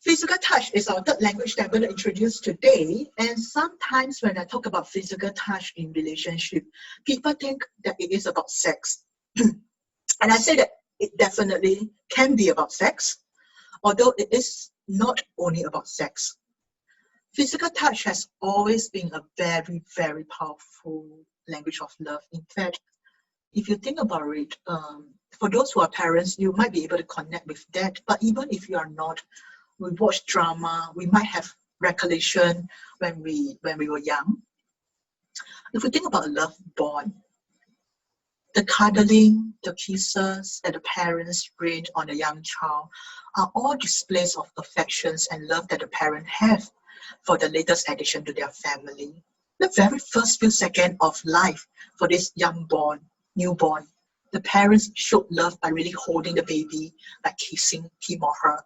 Physical touch is our third language that I'm going to introduce today. And sometimes when I talk about physical touch in relationship, people think that it is about sex. And I say that it definitely can be about sex, although it is not only about sex. Physical touch has always been a very, very powerful language of love. In fact, if you think about it, for those who are parents, you might be able to connect with that. But even if you are not, we watch drama, we might have recollection when we were young. If we think about a love bond, the cuddling, the kisses that the parents bring on a young child are all displays of affections and love that the parents have for the latest addition to their family. The very first few seconds of life for this newborn, the parents showed love by really holding the baby, by kissing him or her.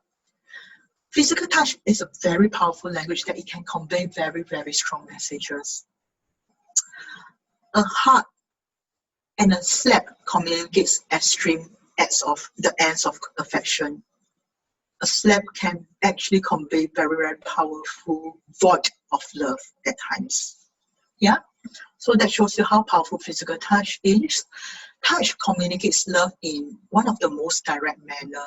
Physical touch is a very powerful language that it can convey very, very strong messages. A hug and a slap communicates extreme acts of the ends of affection. A slap can actually convey very, very powerful void of love at times. Yeah? So that shows you how powerful physical touch is. Touch communicates love in one of the most direct manner.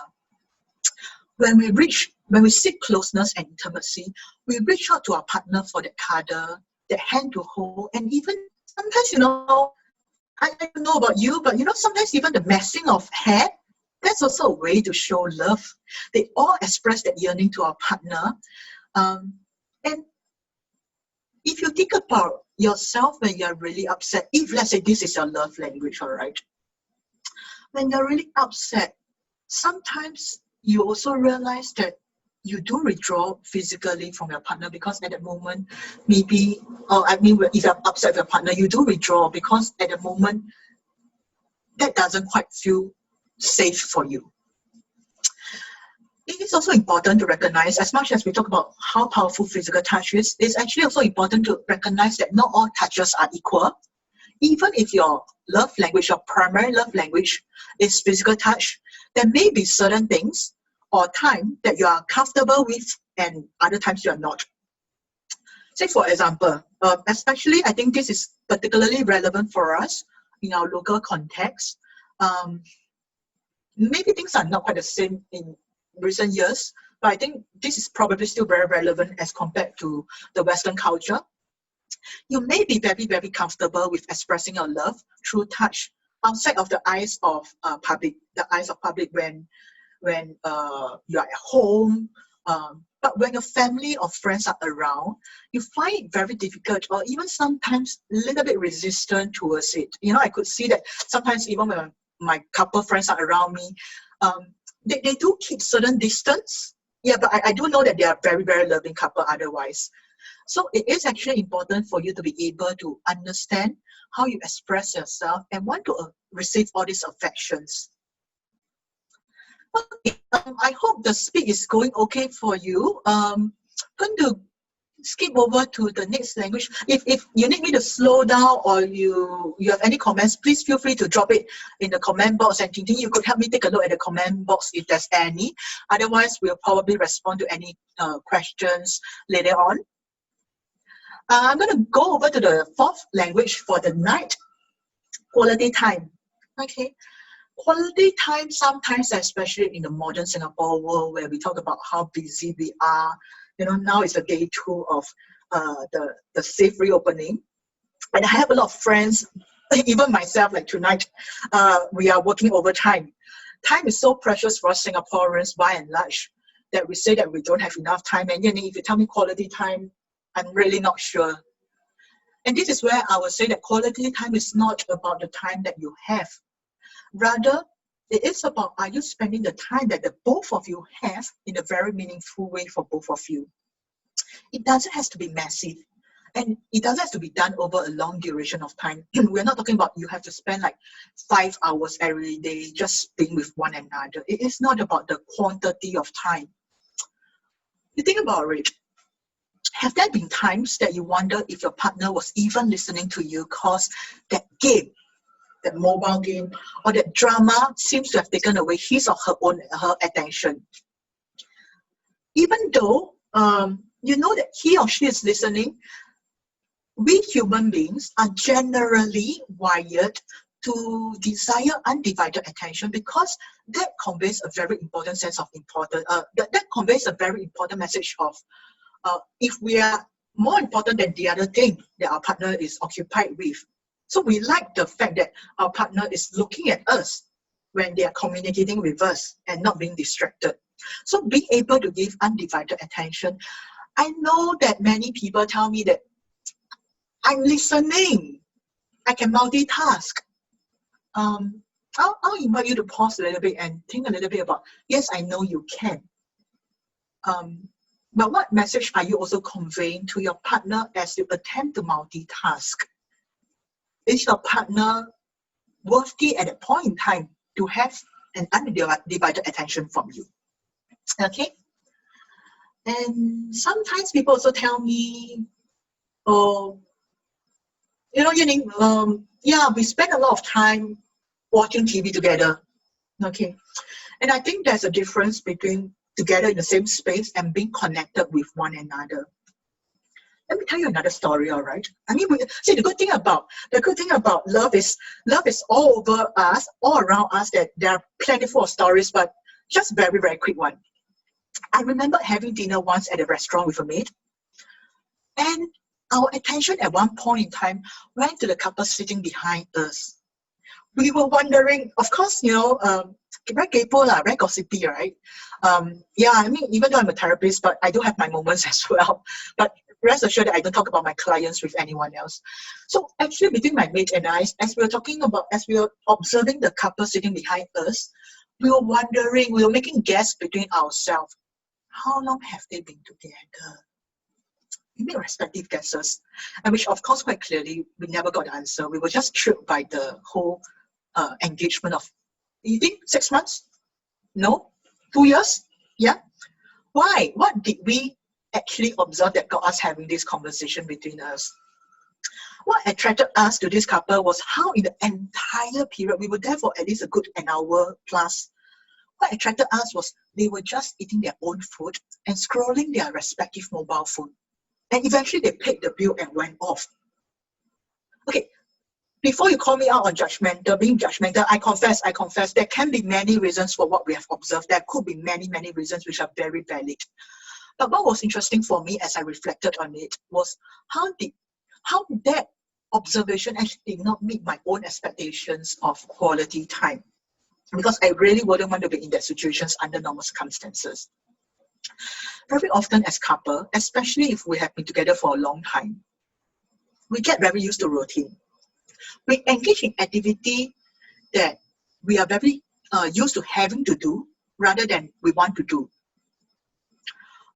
When we seek closeness and intimacy, we reach out to our partner for that cuddle, that hand to hold, and even sometimes, I don't know about you, but sometimes even the messing of hair, that's also a way to show love. They all express that yearning to our partner. And if you think about yourself when you're really upset, if let's say this is your love language, all right, when you're really upset, sometimes you also realize that you do withdraw physically from your partner because at the moment, if you're upset with your partner, you do withdraw because at the moment, that doesn't quite feel safe for you. It is also important to recognize, as much as we talk about how powerful physical touch is, it's actually also important to recognize that not all touches are equal. Even if your love language, your primary love language is physical touch, there may be certain things or time that you are comfortable with and other times you are not. Say for example, especially I think this is particularly relevant for us in our local context. Maybe things are not quite the same in recent years, but I think this is probably still very relevant as compared to the Western culture. You may be very, very comfortable with expressing your love through touch outside of the eyes of public. The eyes of public when you're at home. But when your family or friends are around, you find it very difficult or even sometimes a little bit resistant towards it. I could see that sometimes even when my couple friends are around me, they do keep certain distance. Yeah, but I do know that they are very, very loving couple otherwise. So it is actually important for you to be able to understand how you express yourself and want to receive all these affections. Okay, I hope the speed is going okay for you. I'm going to skip over to the next language. If you need me to slow down or you have any comments, please feel free to drop it in the comment box, and Ting Ting, you could help me take a look at the comment box if there's any. Otherwise, we'll probably respond to any questions later on. I'm going to go over to the fourth language for the night, quality time. Okay. Quality time sometimes, especially in the modern Singapore world where we talk about how busy we are, now it's a day 2 of the safe reopening. And I have a lot of friends, even myself, like tonight, we are working overtime. Time is so precious for us Singaporeans by and large that we say that we don't have enough time. And if you tell me quality time, I'm really not sure. And this is where I would say that quality time is not about the time that you have. Rather, it is about, are you spending the time that the both of you have in a very meaningful way for both of you? It doesn't have to be massive. And it doesn't have to be done over a long duration of time. We're not talking about you have to spend like 5 hours every day just being with one another. It is not about the quantity of time. You think about it. Have there been times that you wonder if your partner was even listening to you because that game, that mobile game, or that drama seems to have taken away his or her attention? even though you know that he or she is listening, we human beings are generally wired to desire undivided attention, because that conveys a very important sense of importance. That conveys a very important message of if we are more important than the other thing that our partner is occupied with. So we like the fact that our partner is looking at us when they are communicating with us and not being distracted. So being able to give undivided attention. I know that many people tell me that I'm listening, I can multitask. I'll invite you to pause a little bit and think a little bit about, yes, I know you can. But what message are you also conveying to your partner as you attempt to multitask? Is your partner worthy at a point in time to have an undivided attention from you? Okay? And sometimes people also tell me, oh, you know, Yaning, yeah, we spend a lot of time watching TV together. Okay. And I think there's a difference between together in the same space and being connected with one another. Let me tell you another story, all right? I mean, see, the good thing about love is all over us, all around us, that there are plentiful of stories, but just very, very quick one. I remember having dinner once at a restaurant with a mate, and our attention at one point in time went to the couple sitting behind us. We were wondering, of course, you know, very kaypoh, very gossipy, right? Yeah, I mean, even though I'm a therapist, but I do have my moments as well. But rest assured that I don't talk about my clients with anyone else. So actually, between my mate and I, as we were observing the couple sitting behind us, we were wondering, we were making guesses between ourselves. How long have they been together? We made respective guesses, and which, of course, quite clearly, we never got the answer. We were just thrilled by the whole engagement of, you think 6 months? No? 2 years? Yeah? Why? What did we actually observe that got us having this conversation between us? What attracted us to this couple was how in the entire period, we were there for at least a good an hour plus. What attracted us was they were just eating their own food and scrolling their respective mobile phone. And eventually they paid the bill and went off. Okay, before you call me out on being judgmental, I confess, there can be many reasons for what we have observed. There could be many, many reasons which are very valid. But what was interesting for me as I reflected on it was how that observation actually did not meet my own expectations of quality time. Because I really wouldn't want to be in that situations under normal circumstances. Very often as couple, especially if we have been together for a long time, we get very used to routine. We engage in activity that we are very used to having to do rather than we want to do.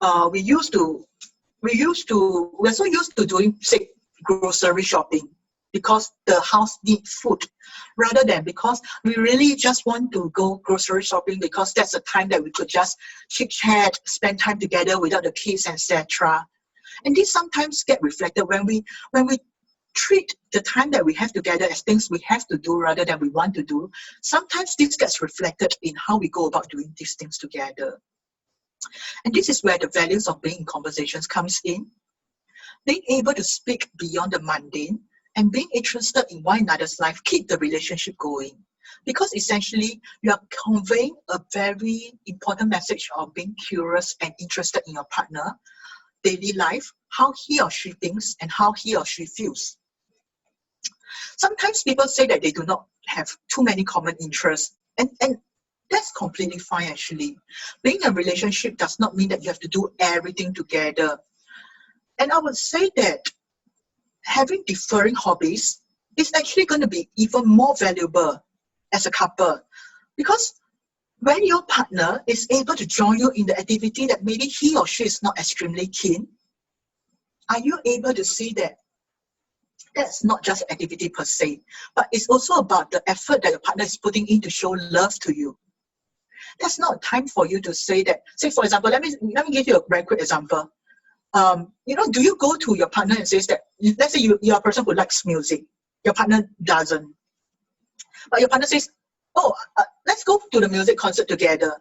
We're so used to doing, say, grocery shopping because the house needs food, rather than because we really just want to go grocery shopping because that's a time that we could just chit-chat, spend time together without the kids, etc. And this sometimes get reflected when we treat the time that we have together as things we have to do rather than we want to do. Sometimes this gets reflected in how we go about doing these things together. And this is where the values of being in conversations comes in. Being able to speak beyond the mundane and being interested in one another's life keep the relationship going. Because essentially, you are conveying a very important message of being curious and interested in your partner, daily life, how he or she thinks, and how he or she feels. Sometimes people say that they do not have too many common interests, and that's completely fine actually. Being in a relationship does not mean that you have to do everything together. And I would say that having differing hobbies is actually going to be even more valuable as a couple, because when your partner is able to join you in the activity that maybe he or she is not extremely keen, are you able to see that that's not just activity per se, but it's also about the effort that your partner is putting in to show love to you? That's not time for you to say that. Say, for example, let me give you a very quick example. Do you go to your partner and say that, let's say you're a person who likes music, your partner doesn't, but your partner says, oh, let's go to the music concert together.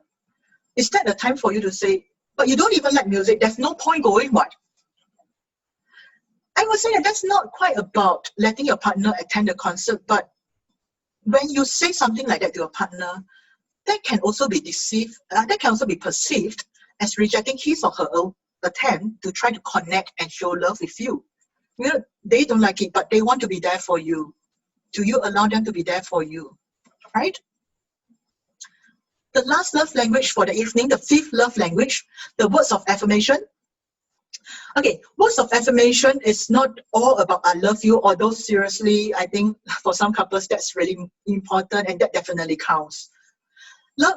Is that the time for you to say, but you don't even like music, there's no point going, what? I would say that that's not quite about letting your partner attend the concert, but when you say something like that to your partner, that can also be perceived as rejecting his or her own attempt to try to connect and show love with you. You know, they don't like it, but they want to be there for you. Do you allow them to be there for you? Right? The last love language for the evening, the fifth love language, the words of affirmation. Okay, words of affirmation is not all about I love you, although seriously, I think for some couples that's really important and that definitely counts.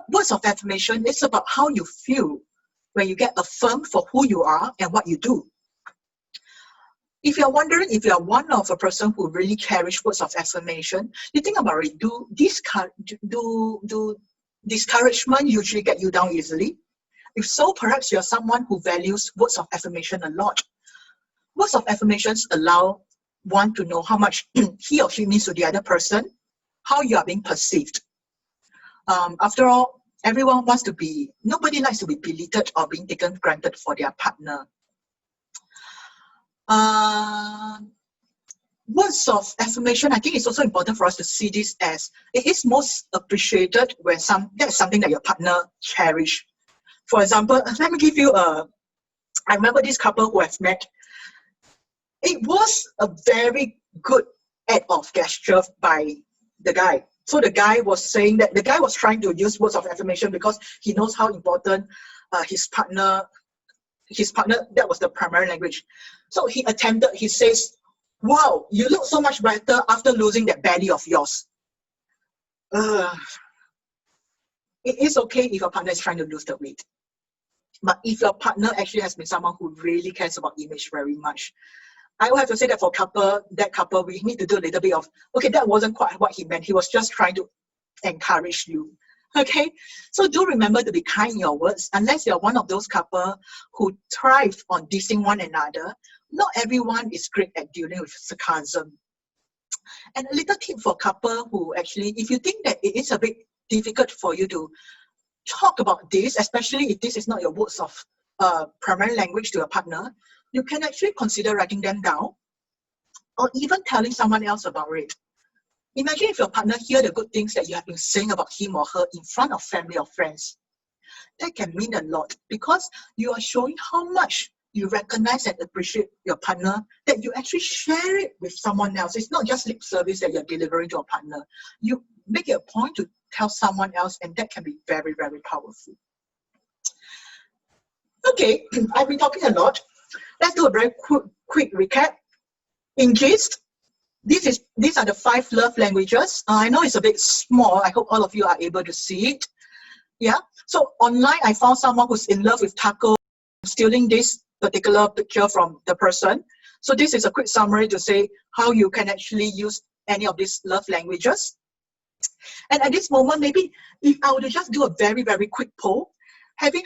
Words of affirmation is about how you feel when you get affirmed for who you are and what you do. If you're wondering if you're one of a person who really cherish words of affirmation, you think about it. Do discouragement usually get you down easily? If so, perhaps you're someone who values words of affirmation a lot. Words of affirmations allow one to know how much he or she means to the other person, how you are being perceived. After all, nobody likes to be belittled or being taken for granted for their partner. Words of affirmation, I think it's also important for us to see this as it is most appreciated when that's something that your partner cherish. For example, let me give you I remember this couple who I've met. It was a very good act of gesture by the guy. So the guy was saying that the guy was trying to use words of affirmation because he knows how important his partner, that was the primary language. So he says, wow, you look so much better after losing that belly of yours. It is okay if your partner is trying to lose the weight. But if your partner actually has been someone who really cares about image very much, I will have to say that for that couple, we need to do a little bit of, okay, that wasn't quite what he meant. He was just trying to encourage you. Okay, so do remember to be kind in your words. Unless you're one of those couple who thrive on dissing one another, not everyone is great at dealing with sarcasm. And a little tip for couple who actually, if you think that it is a bit difficult for you to talk about this, especially if this is not your words of primary language to your partner, you can actually consider writing them down or even telling someone else about it. Imagine if your partner hear the good things that you have been saying about him or her in front of family or friends. That can mean a lot because you are showing how much you recognize and appreciate your partner, that you actually share it with someone else. It's not just lip service that you're delivering to a partner. You make it a point to tell someone else, and that can be very, very powerful. Okay, I've been talking a lot. Let's do a very quick recap. In gist, these are the 5 love languages. I know it's a bit small. I hope all of you are able to see it. Yeah. So online, I found someone who's in love with taco, stealing this particular picture from the person. So this is a quick summary to say how you can actually use any of these love languages. And at this moment, maybe if I were to just do a very, very quick poll, having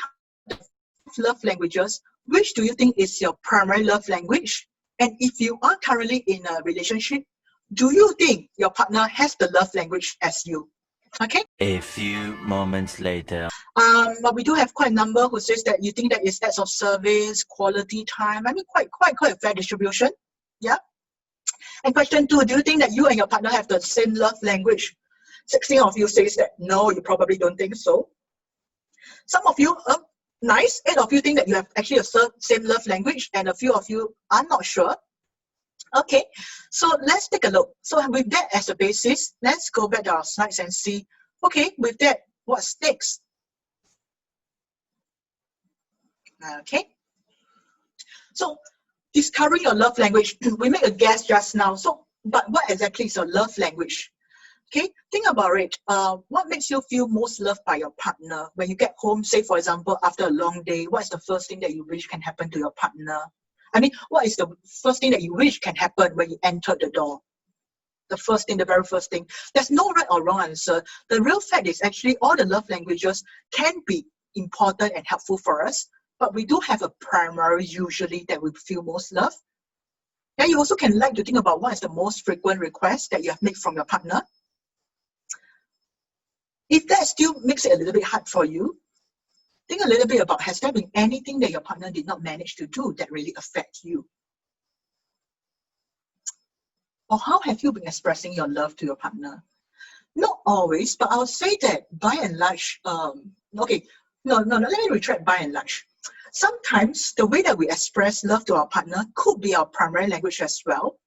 love languages, which do you think is your primary love language? And if you are currently in a relationship, do you think your partner has the love language as you? Okay. A few moments later. But we do have quite a number who says that you think that it's acts of service, quality time. I mean, quite a fair distribution. Yeah. And question 2, do you think that you and your partner have the same love language? 16 of you says that no, you probably don't think so. Some of you, nice. 8 of you think that you have actually a same love language, and a few of you are not sure. Okay, so let's take a look. So with that as a basis, let's go back to our slides and see, okay, with that, what's next? Okay, so discovering your love language, we made a guess just now. So, but what exactly is your love language? Okay, think about it. What makes you feel most loved by your partner? When you get home, say for example, after a long day, what is the first thing that you wish can happen to your partner? I mean, what is the first thing that you wish can happen when you enter the door? The very first thing. There's no right or wrong answer. The real fact is actually all the love languages can be important and helpful for us, but we do have a primary usually that we feel most loved. And you also can like to think about what is the most frequent request that you have made from your partner. If that still makes it a little bit hard for you, Think a little bit about, has there been anything that your partner did not manage to do that really affect you? Or how have you been expressing your love to your partner? Not always, but I'll say that by and large, let me retract by and large. Sometimes the way that we express love to our partner could be our primary language as well.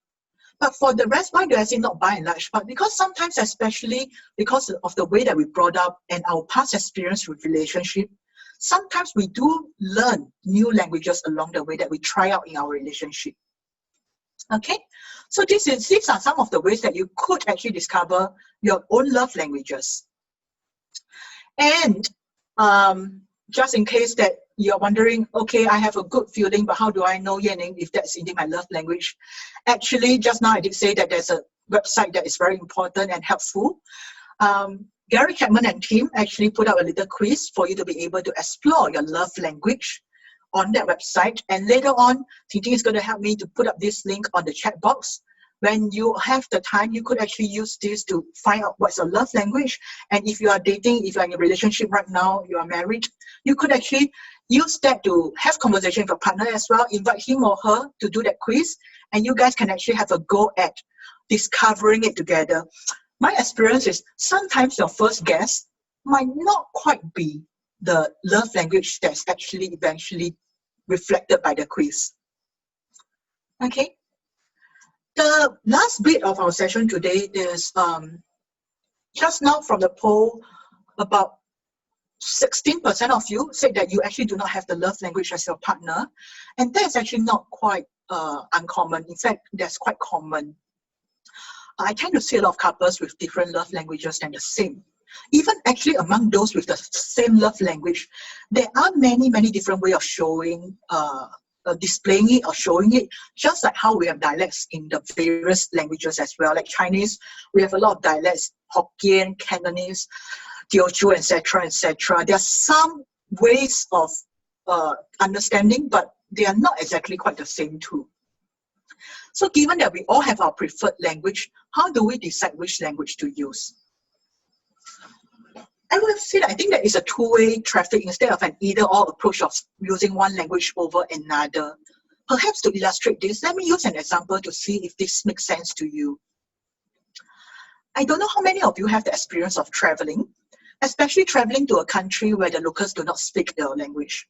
But for the rest, why do I say not by and large? But because sometimes, especially because of the way that we brought up and our past experience with relationship, sometimes we do learn new languages along the way that we try out in our relationship. Okay, so these are some of the ways that you could actually discover your own love languages. And just in case that you're wondering, okay, I have a good feeling, but how do I know, Yaning, if that's indeed my love language? Actually, just now I did say that there's a website that is very important and helpful. Gary Chapman and team actually put out a little quiz for you to be able to explore your love language on that website. And later on, Ting is going to help me to put up this link on the chat box. When you have the time, you could actually use this to find out what's your love language. And if you are dating, if you're in a relationship right now, you are married, you could actually use that to have conversation with your partner as well, invite him or her to do that quiz, and you guys can actually have a go at discovering it together. My experience is sometimes your first guess might not quite be the love language that's actually eventually reflected by the quiz. Okay. The last bit of our session today is just now from the poll, about 16% of you said that you actually do not have the love language as your partner. And that's actually not quite uncommon. In fact, that's quite common. I tend to see a lot of couples with different love languages than the same. Even actually among those with the same love language, there are many, many different ways of showing, displaying it or showing it, just like how we have dialects in the various languages as well. Like Chinese, we have a lot of dialects, Hokkien, Cantonese, Teochew, etc., etc. There are some ways of understanding, but they are not exactly quite the same too. So given that we all have our preferred language, how do we decide which language to use? I would say that I think that is a two-way traffic instead of an either-or approach of using one language over another. Perhaps to illustrate this, let me use an example to see if this makes sense to you. I don't know how many of you have the experience of traveling, especially traveling to a country where the locals do not speak their language.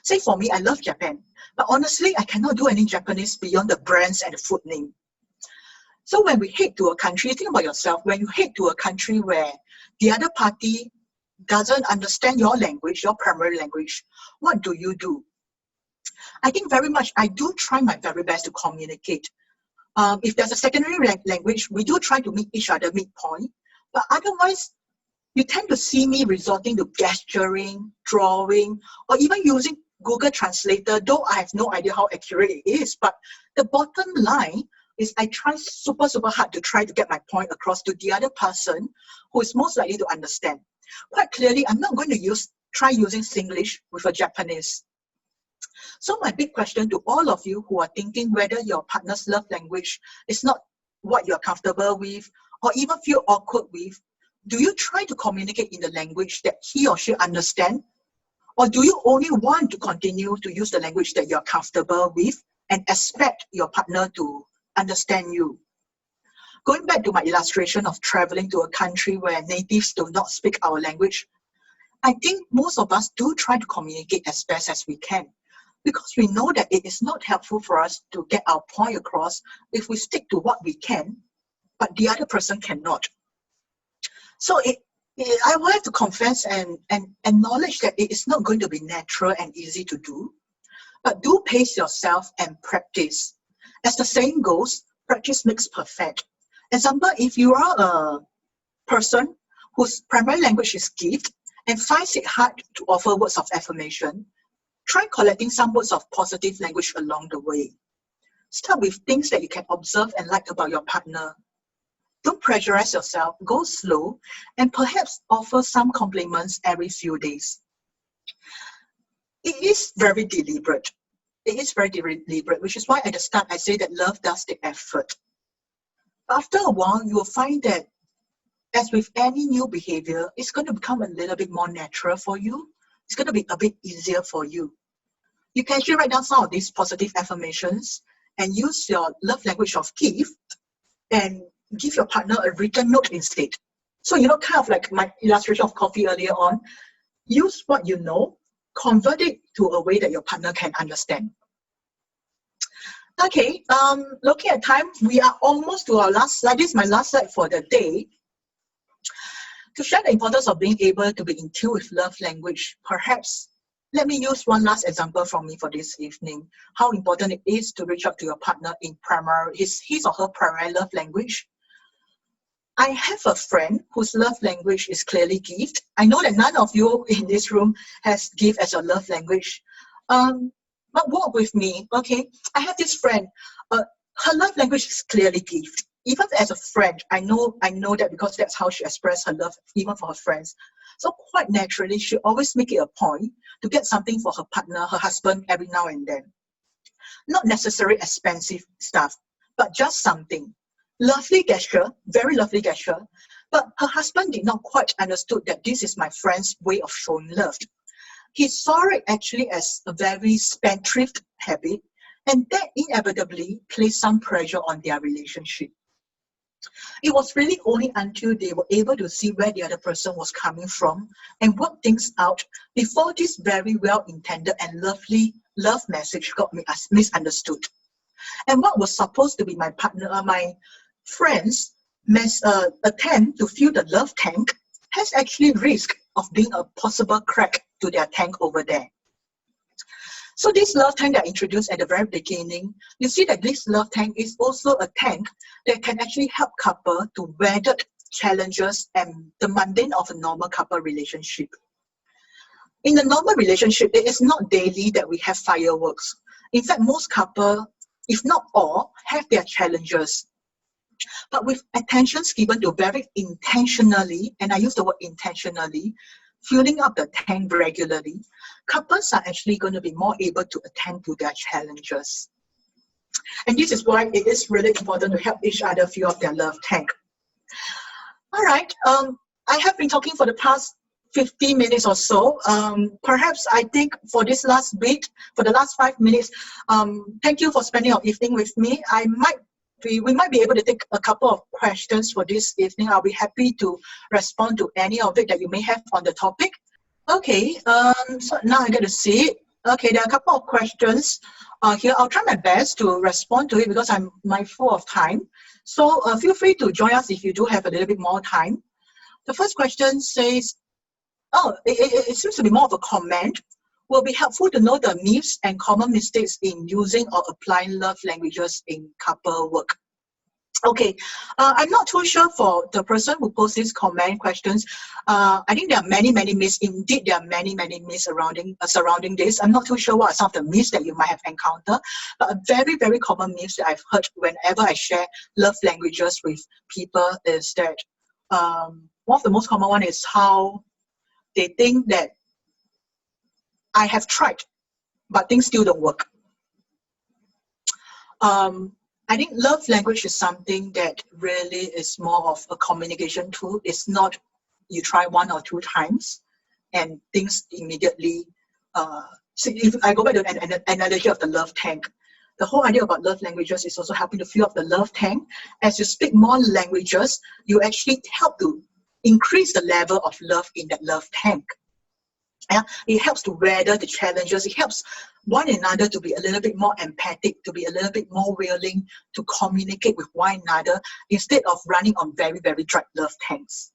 Say for me, I love Japan, but honestly, I cannot do any Japanese beyond the brands and the food name. So when we head to a country, think about yourself, when you head to a country where the other party doesn't understand your language, your primary language, what do you do? I think very much, I do try my very best to communicate. If there's a secondary language, we do try to meet each other midpoint, but otherwise, you tend to see me resorting to gesturing, drawing, or even using Google Translator, though I have no idea how accurate it is. But the bottom line is I try super, super hard to try to get my point across to the other person who is most likely to understand. Quite clearly, I'm not going to try using Singlish with a Japanese. So my big question to all of you who are thinking whether your partner's love language is not what you're comfortable with or even feel awkward with, do you try to communicate in the language that he or she understands? Or do you only want to continue to use the language that you're comfortable with and expect your partner to understand you? Going back to my illustration of traveling to a country where natives do not speak our language, I think most of us do try to communicate as best as we can because we know that it is not helpful for us to get our point across if we stick to what we can, but the other person cannot. So I will have to confess and acknowledge that it is not going to be natural and easy to do, but do pace yourself and practice. As the saying goes, practice makes perfect. Example, if you are a person whose primary language is gift and finds it hard to offer words of affirmation, try collecting some words of positive language along the way. Start with things that you can observe and like about your partner. Don't pressurize yourself, go slow, and perhaps offer some compliments every few days. It is very deliberate. It is very deliberate, which is why at the start I say that love does take effort. After a while, you will find that as with any new behavior, it's going to become a little bit more natural for you. it's going to be a bit easier for you. You can actually write down some of these positive affirmations and use your love language of gift and give your partner a written note instead. So, kind of like my illustration of coffee earlier on, use what you know, convert it to a way that your partner can understand. Okay, looking at time, we are almost to our last slide. This is my last slide for the day. To share the importance of being able to be in tune with love language, perhaps let me use one last example from me for this evening. How important it is to reach out to your partner in his or her primary love language. I have a friend whose love language is clearly gift. I know that none of you in this room has gift as a love language. But walk with me, okay? I have this friend. Her love language is clearly gift. Even as a friend, I know that because that's how she expresses her love, even for her friends. So quite naturally, she always make it a point to get something for her partner, her husband, every now and then. Not necessarily expensive stuff, but just something. Lovely gesture, very lovely gesture. But her husband did not quite understood that this is my friend's way of showing love. He saw it actually as a very spendthrift habit, and that inevitably placed some pressure on their relationship. It was really only until they were able to see where the other person was coming from and work things out before this very well-intended and lovely love message got misunderstood. And what was supposed to be my friend's attempt to fill the love tank has actually risk of being a possible crack to their tank over there. So this love tank that I introduced at the very beginning, you see that this love tank is also a tank that can actually help couple to weather challenges and the mundane of a normal couple relationship. In a normal relationship, it is not daily that we have fireworks. In fact, most couples, if not all, have their challenges. But with attentions given to very intentionally, and I use the word intentionally, filling up the tank regularly, couples are actually going to be more able to attend to their challenges. And this is why it is really important to help each other fill up their love tank. All right, I have been talking for the past 50 minutes or so. Perhaps I think for this last bit, for the last 5 minutes, thank you for spending your evening with me. We might be able to take a couple of questions for this evening. I'll be happy to respond to any of it that you may have on the topic. Okay, so now I get to see it. Okay, there are a couple of questions here. I'll try my best to respond to it because I'm mindful of time. So feel free to join us if you do have a little bit more time. The first question says, it seems to be more of a comment. Will be helpful to know the myths and common mistakes in using or applying love languages in couple work. Okay, I'm not too sure for the person who posed these comment questions. I think there are many myths. Indeed, there are many myths surrounding this. I'm not too sure what are some of the myths that you might have encountered, but a very common myth that I've heard whenever I share love languages with people is that one of the most common one is how they think that I have tried, but things still don't work. I think love language is something that really is more of a communication tool. It's not you try 1 or 2 times and things immediately. So if I go back to an analogy of the love tank, the whole idea about love languages is also helping to fill up the love tank. As you speak more languages, you actually help to increase the level of love in that love tank. Yeah, it helps to weather the challenges. It helps one another to be a little bit more empathic, to be a little bit more willing to communicate with one another instead of running on very dry love tanks.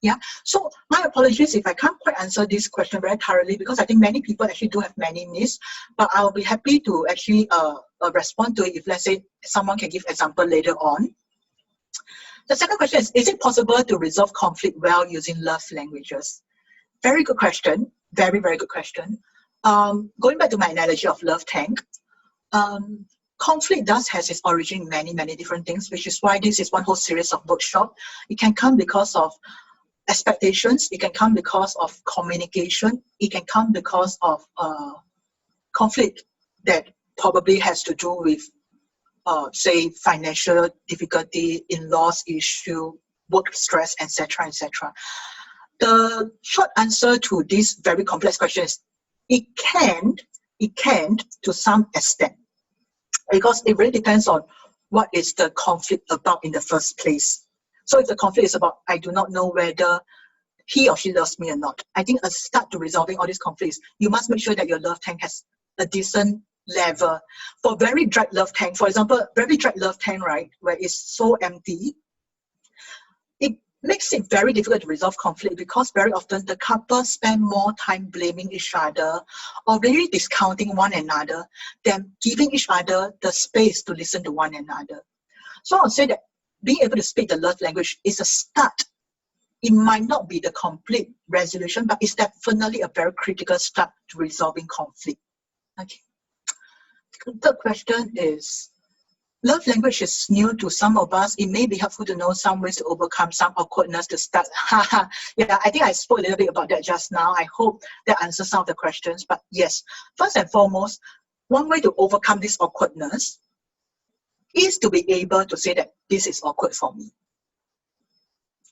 Yeah, so my apologies if I can't quite answer this question very thoroughly because I think many people actually do have many myths, but I'll be happy to actually respond to it if, let's say, someone can give example later on. The second question is it possible to resolve conflict well using love languages? Very good question. Very good question. Going back to my analogy of love tank, conflict does has its origin in many different things, which is why this is one whole series of workshops. It can come because of expectations. It can come because of communication. It can come because of conflict that probably has to do with, say, financial difficulty, in-laws issue, work stress, etc. The short answer to this very complex question is it can to some extent, because it really depends on what is the conflict about in the first place. So if the conflict is about, I do not know whether he or she loves me or not, I think a start to resolving all these conflicts, you must make sure that your love tank has a decent level. For very dry love tank, for example, very dry love tank, right, where it's so empty, it makes it very difficult to resolve conflict, because very often the couple spend more time blaming each other or really discounting one another than giving each other the space to listen to one another. So I would say that being able to speak the love language is a start. It might not be the complete resolution, but it's definitely a very critical start to resolving conflict. Okay. The third question is, love language is new to some of us. It may be helpful to know some ways to overcome some awkwardness to start. Yeah, I think I spoke a little bit about that just now. I hope that answers some of the questions. But yes, first and foremost, one way to overcome this awkwardness is to be able to say that this is awkward for me.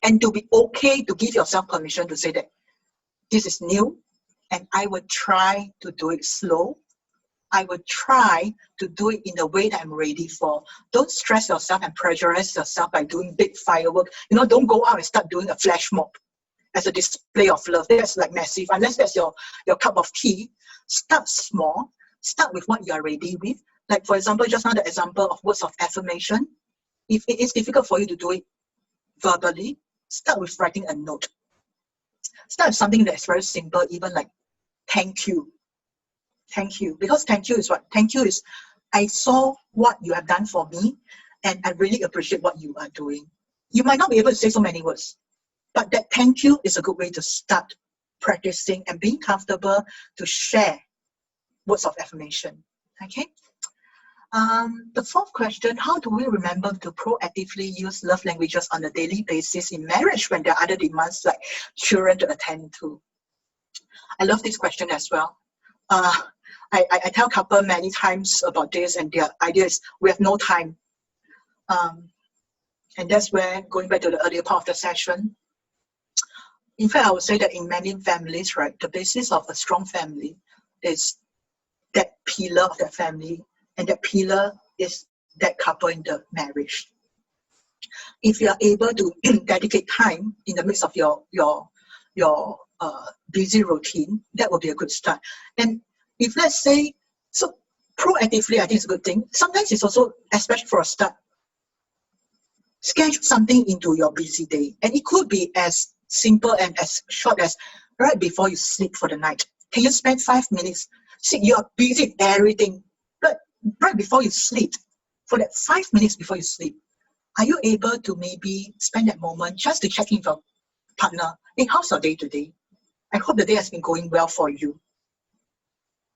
And to be okay to give yourself permission to say that this is new and I will try to do it slow. I will try to do it in the way that I'm ready for. Don't stress yourself and pressurize yourself by doing big firework. Don't go out and start doing a flash mob as a display of love. That's like massive. Unless that's your cup of tea. Start small. Start with what you are ready with. Like, for example, just now the example of words of affirmation. If it is difficult for you to do it verbally, start with writing a note. Start with something that's very simple, even like thank you. Thank you. Because thank you is what? Thank you is, I saw what you have done for me and I really appreciate what you are doing. You might not be able to say so many words, but that thank you is a good way to start practicing and being comfortable to share words of affirmation. Okay. The fourth question, how do we remember to proactively use love languages on a daily basis in marriage when there are other demands like children to attend to? I love this question as well. I tell couple many times about this, and their idea is we have no time. And that's where, going back to the earlier part of the session, in fact, I would say that in many families, right, the basis of a strong family is that pillar of that family, and that pillar is that couple in the marriage. If you are able to dedicate time in the midst of your busy routine, that will be a good start. And if let's say, so proactively, I think it's a good thing. Sometimes it's also, especially for a start, schedule something into your busy day. And it could be as simple and as short as right before you sleep for the night. Can you spend 5 minutes? See, you are busy with everything, but right before you sleep, for that 5 minutes before you sleep, are you able to maybe spend that moment just to check in with your partner? Hey, how's your day today? I hope the day has been going well for you.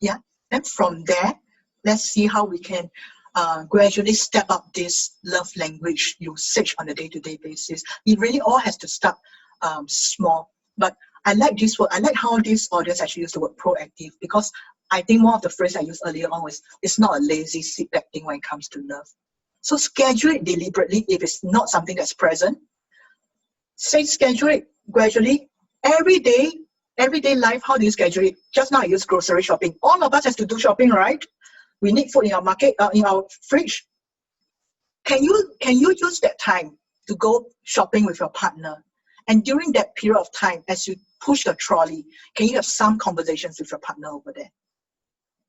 Yeah, and from there, let's see how we can gradually step up this love language usage on a day-to-day basis. It really all has to start small. But I like this word. I like how this audience actually used the word proactive, because I think one of the phrases I used earlier on was, it's not a lazy sit-back thing when it comes to love. So schedule it deliberately if it's not something that's present. Say schedule it gradually. Everyday life, how do you schedule it? Just now I use grocery shopping. All of us has to do shopping, right? We need food in our market, in our fridge. Can you use that time to go shopping with your partner? And during that period of time, as you push the trolley, can you have some conversations with your partner over there?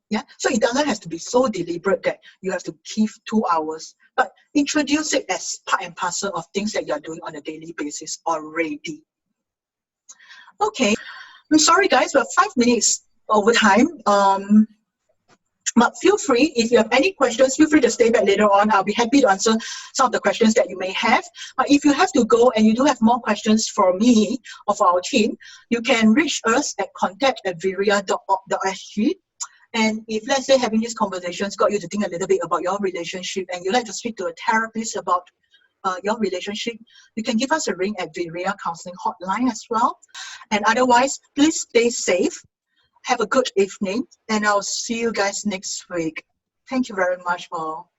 Yeah, so it doesn't have to be so deliberate that you have to give 2 hours, but introduce it as part and parcel of things that you are doing on a daily basis already. Okay, I'm sorry guys, we're 5 minutes over time. But feel free, if you have any questions, feel free to stay back later on. I'll be happy to answer some of the questions that you may have. But if you have to go and you do have more questions for me or for our team, you can reach us at contact@viria.org.sg. And if, let's say, having these conversations got you to think a little bit about your relationship and you'd like to speak to a therapist about your relationship, you can give us a ring at Viria Counseling Hotline as well. And otherwise, please stay safe. Have a good evening, and I'll see you guys next week. Thank you very much all.